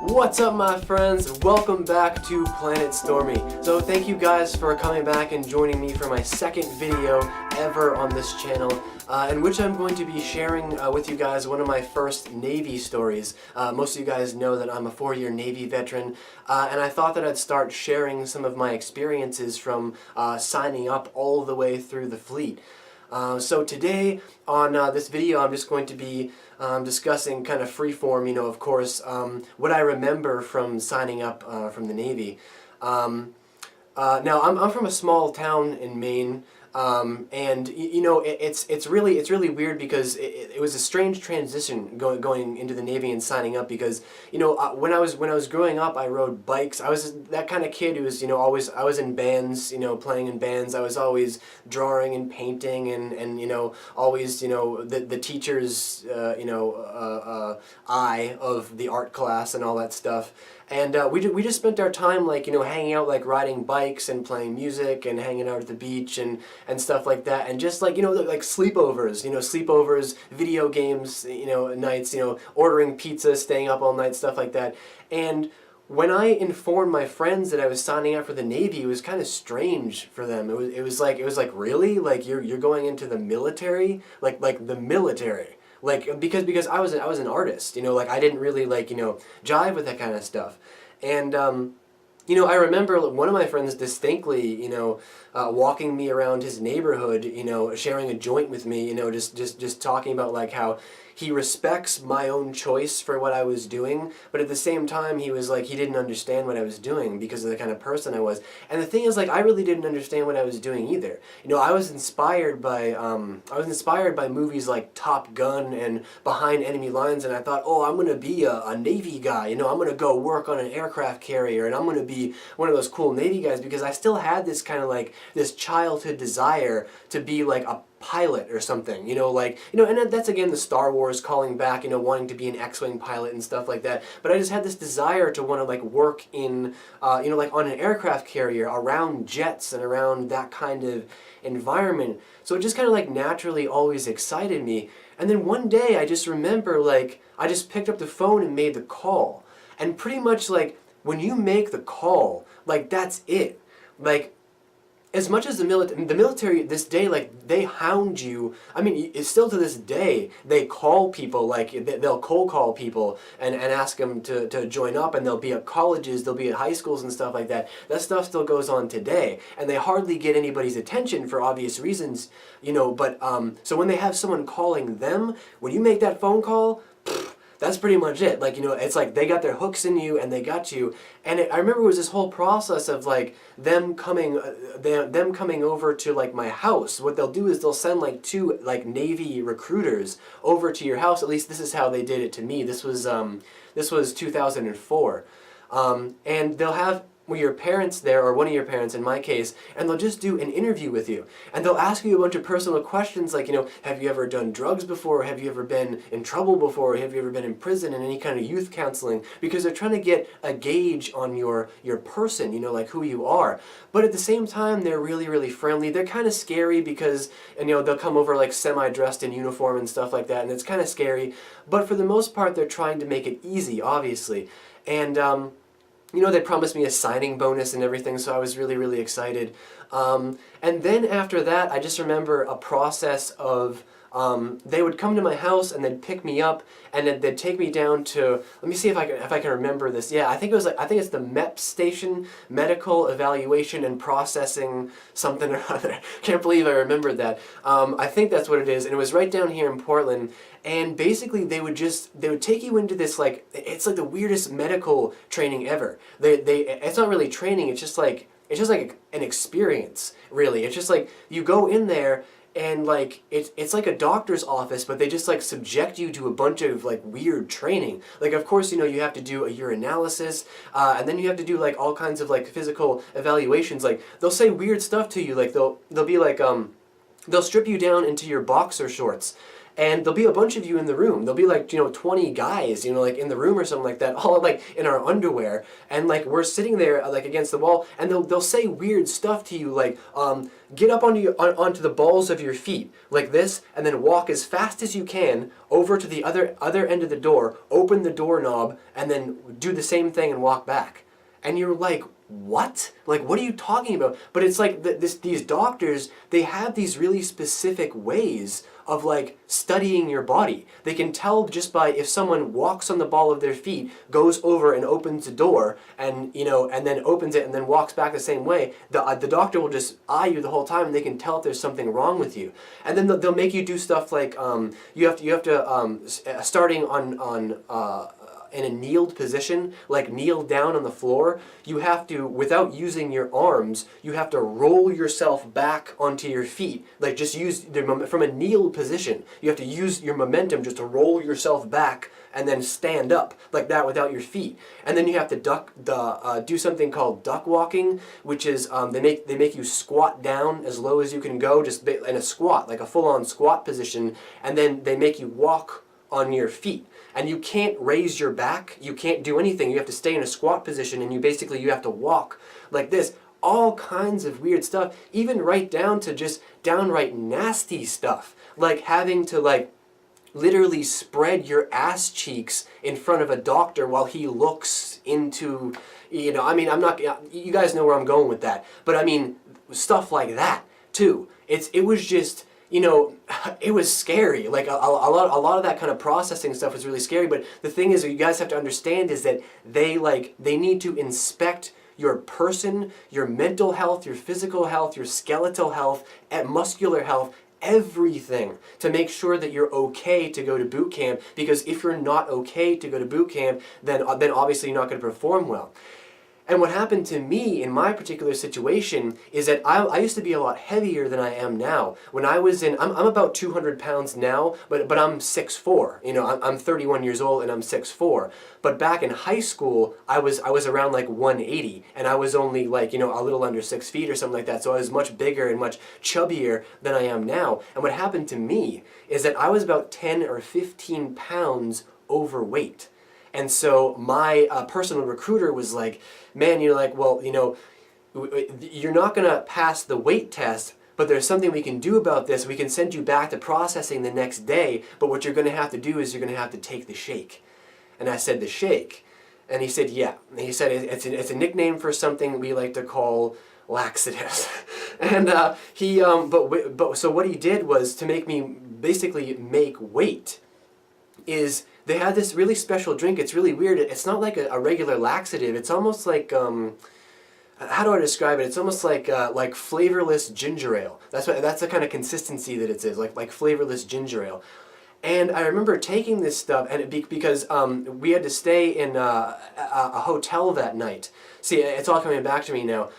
What's up, my friends? Welcome back to Planet Stormy. So thank you guys for coming back and joining me for my second video ever on this channel, in which I'm going to be sharing with you guys one of my first Navy stories. Most of you guys know that I'm a 4-year Navy veteran, and I thought that I'd start sharing some of my experiences from signing up all the way through the fleet. So today on this video I'm just going to be discussing kind of freeform, of course, what I remember from signing up from the Navy. Now I'm from a small town in Maine, and it's really weird because it was a strange transition going into the Navy and signing up because when I was growing up I rode bikes. I was that kind of kid who was I was in bands, playing in bands. I was always drawing and painting and always the teacher's eye of the art class and all that stuff. And we just spent our time hanging out, riding bikes and playing music and hanging out at the beach and stuff like that, and just sleepovers, video games, nights, ordering pizza, staying up all night, stuff like that. And when I informed my friends that I was signing up for the Navy, it was kind of strange for them. It was like really, you're going into the military, like the military. Because I was an artist, I didn't really jive with that kind of stuff. And I remember one of my friends distinctly, walking me around his neighborhood, sharing a joint with me, just talking about how he respects my own choice for what I was doing, but at the same time he was he didn't understand what I was doing because of the kind of person I was. And the thing is, I really didn't understand what I was doing either. I was inspired by movies like Top Gun and Behind Enemy Lines, and I thought, oh, I'm gonna be a Navy guy. I'm gonna go work on an aircraft carrier, and I'm gonna be one of those cool Navy guys, because I still had this kind of this childhood desire to be a pilot or something, and that's again the Star Wars calling back, wanting to be an X-Wing pilot and stuff like that. But I just had this desire to want to work in, on an aircraft carrier, around jets and around that kind of environment. So it just kind of naturally always excited me. And then one day I just remember I just picked up the phone and made the call. And pretty much when you make the call, that's it. As much as the military this day, they hound you. I mean, it's still to this day, they call people, they'll cold call people and ask them to join up, and they'll be at colleges, they'll be at high schools and stuff like that. That stuff still goes on today, and they hardly get anybody's attention for obvious reasons, but, so when they have someone calling them, when you make that phone call, that's pretty much it. It's they got their hooks in you and they got you. And I remember it was this whole process of them coming over to my house. What they'll do is they'll send two Navy recruiters over to your house. At least this is how they did it to me. This was 2004. And they'll have your parents there, or one of your parents in my case, and they'll just do an interview with you. And they'll ask you a bunch of personal questions have you ever done drugs before? Have you ever been in trouble before? Have you ever been in prison, in any kind of youth counseling? Because they're trying to get a gauge on your person, who you are. But at the same time, they're really, really friendly. They're kind of scary because, they'll come over semi-dressed in uniform and stuff like that, and it's kind of scary. But for the most part, they're trying to make it easy, obviously. And, they promised me a signing bonus and everything, so I was really, really excited. And then after that, I just remember a process of, they would come to my house and they'd pick me up and they'd take me down to, let me see if I can remember this. Yeah, I think it's the MEP station, Medical Evaluation and Processing something or other. Can't believe I remembered that. I think that's what it is, and it was right down here in Portland. And basically they would take you into this it's the weirdest medical training ever. It's not really training, it's just an experience, really. It's just you go in there and it's like a doctor's office, but they just subject you to a bunch of weird training. Of course, you have to do a urinalysis, and then you have to do all kinds of physical evaluations. They'll say weird stuff to you, they'll be they'll strip you down into your boxer shorts. And there'll be a bunch of you in the room. There'll be like, 20 guys, like in the room or something like that, all like in our underwear. And like we're sitting there like against the wall, and they'll say weird stuff to you like, get up onto the balls of your feet like this, and then walk as fast as you can over to the other end of the door, open the doorknob, and then do the same thing and walk back. And you're like, what? Like, what are you talking about? But it's like these doctors, they have these really specific ways of like studying your body. They can tell just by if someone walks on the ball of their feet, goes over and opens the door, and and then opens it and then walks back the same way. The doctor will just eye you the whole time, and they can tell if there's something wrong with you. And then they'll make you do stuff like you have to starting on in a kneeled position, like kneel down on the floor, you have to, without using your arms, you have to roll yourself back onto your feet. Like just use from a kneeled position. You have to use your momentum just to roll yourself back and then stand up like that without your feet. And then you have to do something called duck walking, which is they make you squat down as low as you can go, just in a squat, like a full-on squat position, and then they make you walk on your feet. And you can't raise your back, you can't do anything. You have to stay in a squat position, and you have to walk like this. All kinds of weird stuff, even right down to just downright nasty stuff, like having to like literally spread your ass cheeks in front of a doctor while he looks into, I'm not, you guys know where I'm going with that, but I mean, stuff like that too. It was just, it was scary. Like a lot of that kind of processing stuff was really scary. But the thing is, what you guys have to understand is that they need to inspect your person, your mental health, your physical health, your skeletal health, and muscular health, everything, to make sure that you're okay to go to boot camp. Because if you're not okay to go to boot camp, then obviously you're not going to perform well. And what happened to me in my particular situation is that I used to be a lot heavier than I am now. When I was I'm about 200 pounds now, but I'm 6'4". I'm 31 years old and I'm 6'4". But back in high school, I was around like 180, and I was only like, a little under 6 feet or something like that. So I was much bigger and much chubbier than I am now. And what happened to me is that I was about 10 or 15 pounds overweight. And so my personal recruiter was like, man, you're not going to pass the weight test, but there's something we can do about this. We can send you back to processing the next day, but what you're going to have to do is you're going to have to take the shake. And I said, the shake? And he said, yeah. And he said, it's a nickname for something we like to call laxatives. And so what he did was to make me basically make weight is they had this really special drink. It's really weird. It's not like a regular laxative. It's almost like, how do I describe it? It's almost like flavorless ginger ale. That's the kind of consistency that it is, like flavorless ginger ale. And I remember taking this stuff, and because we had to stay in a hotel that night. See, it's all coming back to me now.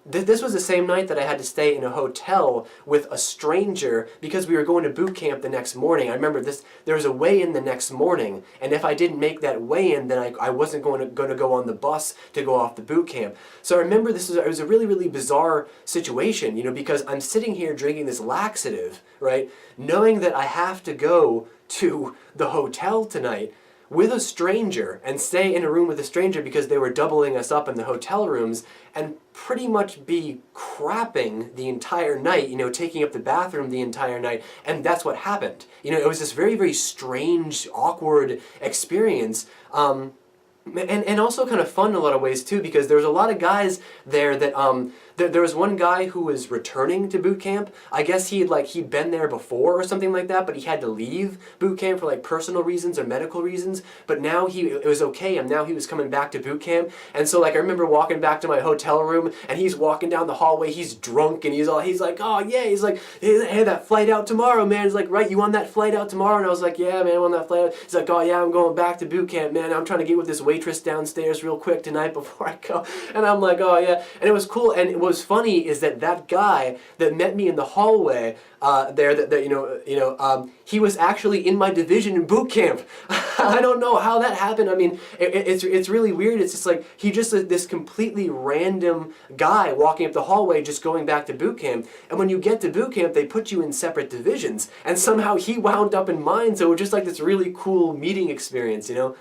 This was the same night that I had to stay in a hotel with a stranger because we were going to boot camp the next morning. I remember there was a weigh-in the next morning, and if I didn't make that weigh-in, then I wasn't going to go on the bus to go off the boot camp. So I remember it was a really, really bizarre situation, because I'm sitting here drinking this laxative, right, knowing that I have to go to the hotel tonight with a stranger and stay in a room with a stranger because they were doubling us up in the hotel rooms, and pretty much be crapping the entire night, taking up the bathroom the entire night. And that's what happened. It was this very, very strange, awkward experience. And also kind of fun in a lot of ways too, because there was a lot of guys there that there was one guy who was returning to boot camp. I guess he'd been there before or something like that, but he had to leave boot camp for like personal reasons or medical reasons. But now it was okay, and now he was coming back to boot camp. And so I remember walking back to my hotel room, and he's walking down the hallway. He's drunk, and he's like, oh yeah, he's like, hey, that flight out tomorrow, man. He's like, right, you on that flight out tomorrow? And I was like, yeah, man, I'm on that flight out. He's like, oh yeah, I'm going back to boot camp, man. I'm trying to get with this waitress downstairs real quick tonight before I go. And I'm like, oh yeah. And it was cool. And was funny is that that guy that met me in the hallway there, he was actually in my division in boot camp. I don't know how that happened. I mean, it's really weird. It's just like he just this completely random guy walking up the hallway, just going back to boot camp. And when you get to boot camp, they put you in separate divisions, and somehow he wound up in mine. So it was just like this really cool meeting experience, you know.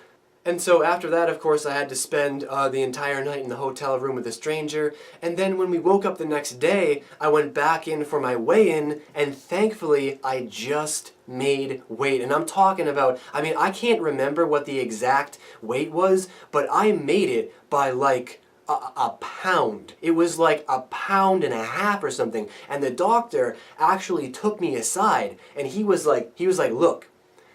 And so after that, of course, I had to spend the entire night in the hotel room with a stranger. And then when we woke up the next day, I went back in for my weigh-in, and thankfully, I just made weight. And I'm talking about, I mean, I can't remember what the exact weight was, but I made it by like a pound. It was like 1.5 pounds or something. And the doctor actually took me aside, and he was like, look,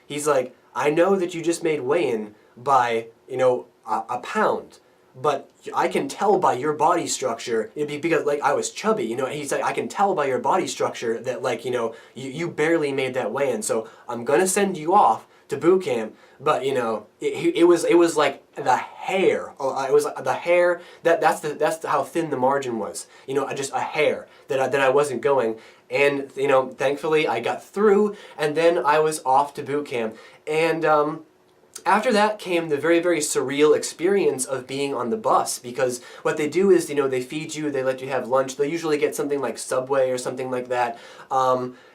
he's like, I know that you just made weigh-in by, you know, a pound, but I can tell by your body structure, because like I was chubby, you know, and he's like, I can tell by your body structure that, like, you know, you barely made that weigh-in, so I'm gonna send you off to boot camp. But you know, it was like the hair. It was the hair that's how thin the margin was. You know, just a hair that I wasn't going. And you know, thankfully I got through, and then I was off to boot camp. And after that came the very, very surreal experience of being on the bus, because what they do is, you know, they feed you, they let you have lunch. They'll usually get something like Subway or something like that.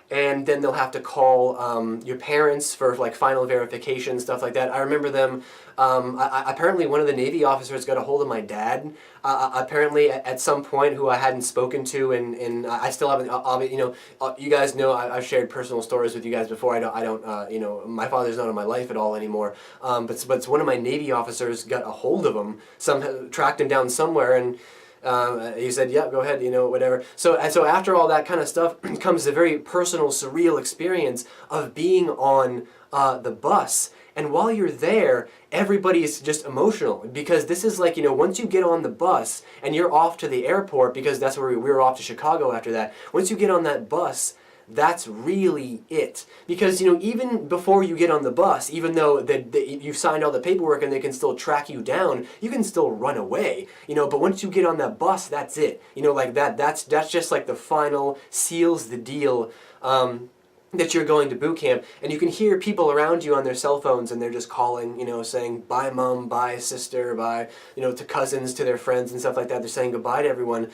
And then they'll have to call your parents for like final verification, stuff like that. I remember them, apparently one of the Navy officers got a hold of my dad, apparently at some point, who I hadn't spoken to, and I still haven't, you know, you guys know I've shared personal stories with you guys before. I don't, you know, my father's not in my life at all anymore, but one of my Navy officers got a hold of him, tracked him down somewhere, and he said, yeah, go ahead, you know, whatever. So after all that kind of stuff comes a very personal, surreal experience of being on the bus. And while you're there, everybody is just emotional, because this is like, you know, once you get on the bus and you're off to the airport, because that's where we were off to Chicago after that. Once you get on that bus, that's really it. Because, you know, even before you get on the bus, even though you've signed all the paperwork and they can still track you down, you can still run away, you know, but once you get on that bus, that's it. You know, like that's just like the final seals the deal, that you're going to boot camp. And you can hear people around you on their cell phones, and they're just calling, you know, saying bye mom, bye sister, bye, you know, to cousins, to their friends and stuff like that. They're saying goodbye to everyone,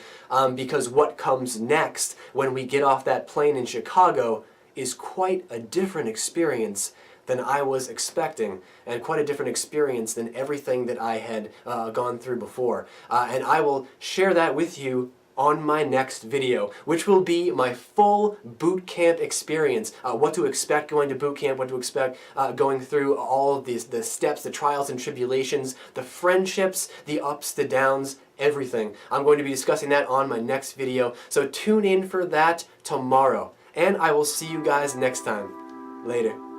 because what comes next when we get off that plane in Chicago is quite a different experience than I was expecting, and quite a different experience than everything that I had gone through before. And I will share that with you on my next video, which will be my full boot camp experience, what to expect going to boot camp, what to expect going through all of these, the steps, the trials and tribulations, the friendships, the ups, the downs, everything. I'm going to be discussing that on my next video, so tune in for that tomorrow, and I will see you guys next time. Later.